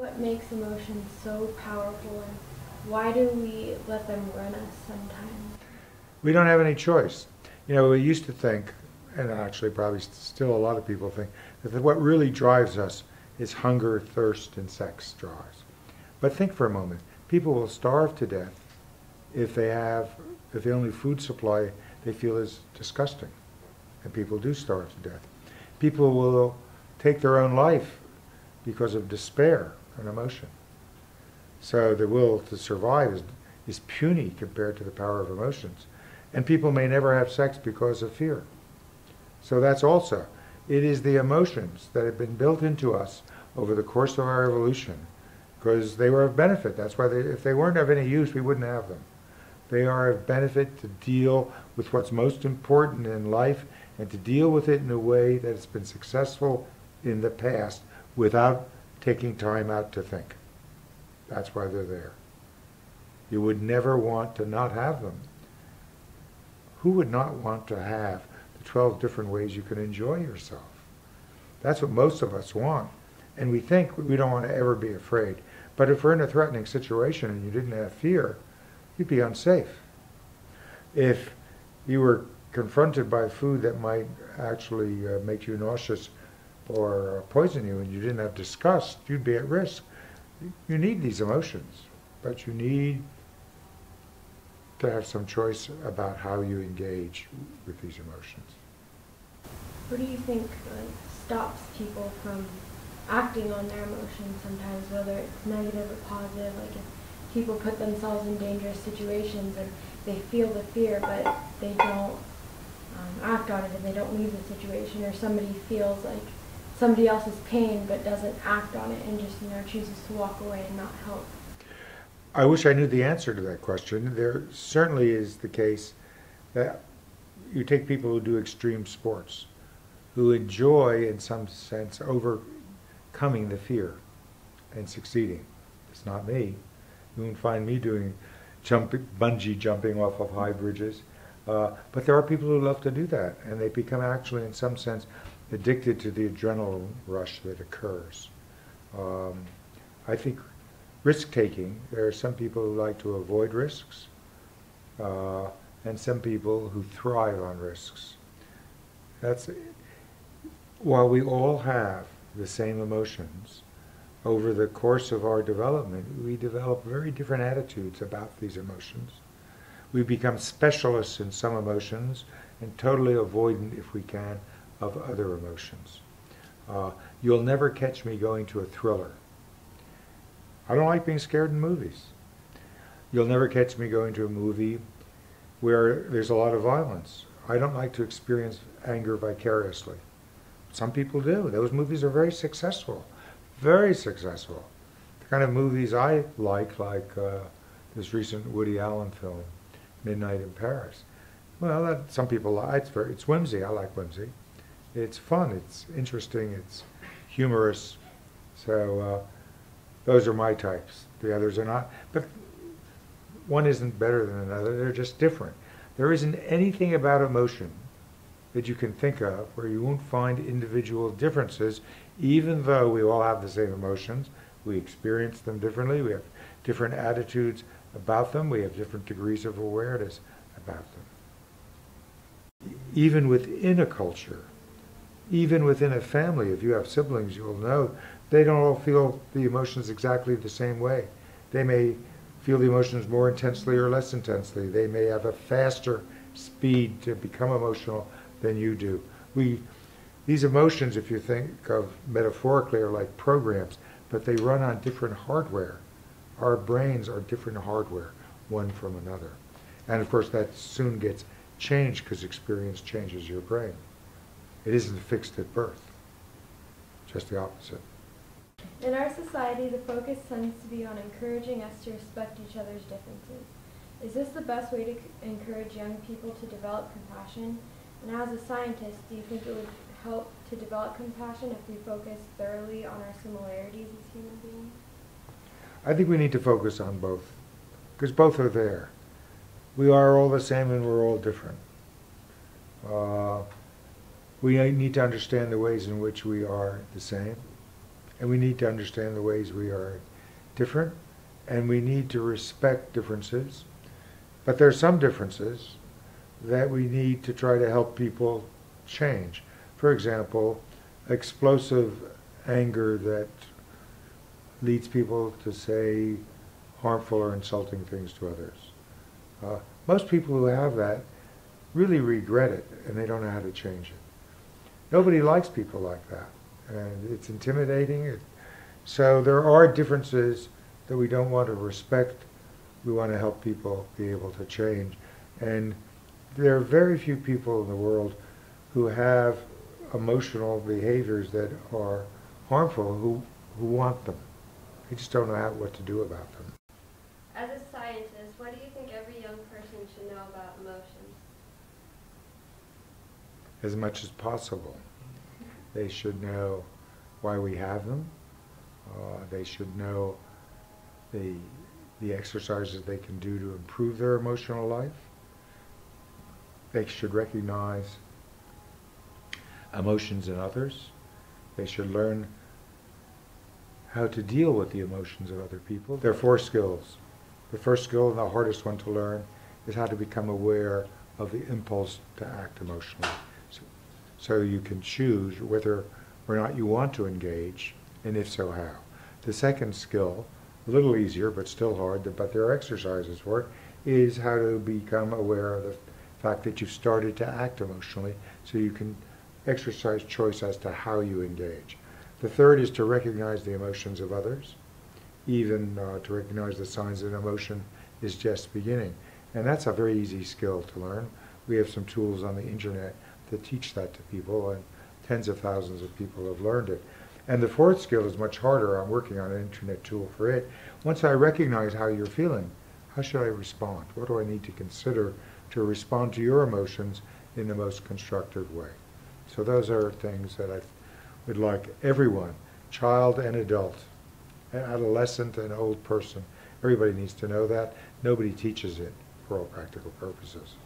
What makes emotions so powerful, and why do we let them run us sometimes? We don't have any choice. You know, we used to think, and actually probably still a lot of people think, that what really drives us is hunger, thirst, and sex drives. But think for a moment. People will starve to death if the only food supply they feel is disgusting. And people do starve to death. People will take their own life because of despair and emotion. So the will to survive is puny compared to the power of emotions. And people may never have sex because of fear. So that's also, it is the emotions that have been built into us over the course of our evolution because they were of benefit. That's why if they weren't of any use, we wouldn't have them. They are of benefit to deal with what's most important in life and to deal with it in a way that has been successful in the past without taking time out to think. That's why they're there. You would never want to not have them. Who would not want to have the 12 different ways you can enjoy yourself? That's what most of us want. And we think we don't want to ever be afraid. But if we're in a threatening situation and you didn't have fear, you'd be unsafe. If you were confronted by food that might actually make you nauseous or poison you and you didn't have disgust, you'd be at risk. You need these emotions, but you need to have some choice about how you engage with these emotions. What do you think stops people from acting on their emotions sometimes, whether it's negative or positive? Like if people put themselves in dangerous situations and they feel the fear but they don't act on it and they don't leave the situation, or somebody feels like somebody else's pain but doesn't act on it and just chooses to walk away and not help. I wish I knew the answer to that question. There certainly is the case that you take people who do extreme sports, who enjoy, in some sense, overcoming the fear and succeeding. It's not me. You won't find me doing bungee jumping off of high bridges. But there are people who love to do that, and they become actually, in some sense, addicted to the adrenaline rush that occurs. I think risk-taking, there are some people who like to avoid risks, and some people who thrive on risks. While we all have the same emotions, over the course of our development, we develop very different attitudes about these emotions. We become specialists in some emotions and totally avoidant, if we can, of other emotions. You'll never catch me going to a thriller. I don't like being scared in movies. You'll never catch me going to a movie where there's a lot of violence. I don't like to experience anger vicariously. Some people do. Those movies are very successful. Very successful. The kind of movies I like this recent Woody Allen film, Midnight in Paris. Well, some people like. It's whimsy. I like whimsy. It's fun. It's interesting. It's humorous. So those are my types. The others are not. But one isn't better than another. They're just different. There isn't anything about emotion that you can think of where you won't find individual differences, even though we all have the same emotions. We experience them differently. We have different attitudes about them. We have different degrees of awareness about them. Even within a culture, even within a family, if you have siblings, you'll know they don't all feel the emotions exactly the same way. They may feel the emotions more intensely or less intensely. They may have a faster speed to become emotional than you do. These emotions, if you think of metaphorically, are like programs, but they run on different hardware. Our brains are different hardware, one from another. And of course that soon gets changed because experience changes your brain. It isn't fixed at birth, just the opposite. In our society, the focus tends to be on encouraging us to respect each other's differences. Is this the best way to encourage young people to develop compassion? And as a scientist, do you think it would help to develop compassion if we focus thoroughly on our similarities as human beings? I think we need to focus on both, because both are there. We are all the same and we're all different. We need to understand the ways in which we are the same and we need to understand the ways we are different, and we need to respect differences. But there are some differences that we need to try to help people change. For example, explosive anger that leads people to say harmful or insulting things to others. Most people who have that really regret it, and they don't know how to change it. Nobody likes people like that, and it's intimidating. So there are differences that we don't want to respect. We want to help people be able to change. And there are very few people in the world who have emotional behaviors that are harmful who want them. They just don't know what to do about them. As a scientist, what do you think every young person should know about emotions? As much as possible. They should know why we have them. They should know the exercises they can do to improve their emotional life. They should recognize emotions in others. They should learn how to deal with the emotions of other people. There are 4 skills. The first skill, and the hardest one to learn, is how to become aware of the impulse to act emotionally. So you can choose whether or not you want to engage, and if so, how. The second skill, a little easier but still hard, but there are exercises for it, is how to become aware of the fact that you've started to act emotionally, so you can exercise choice as to how you engage. The third is to recognize the emotions of others, even to recognize the signs that an emotion is just beginning. And that's a very easy skill to learn. We have some tools on the internet that teach that to people, and tens of thousands of people have learned it. And the fourth skill is much harder. I'm working on an internet tool for it. Once I recognize how you're feeling, how should I respond? What do I need to consider to respond to your emotions in the most constructive way? So those are things that I would like everyone, child and adult, adolescent and old person, everybody needs to know that. Nobody teaches it for all practical purposes.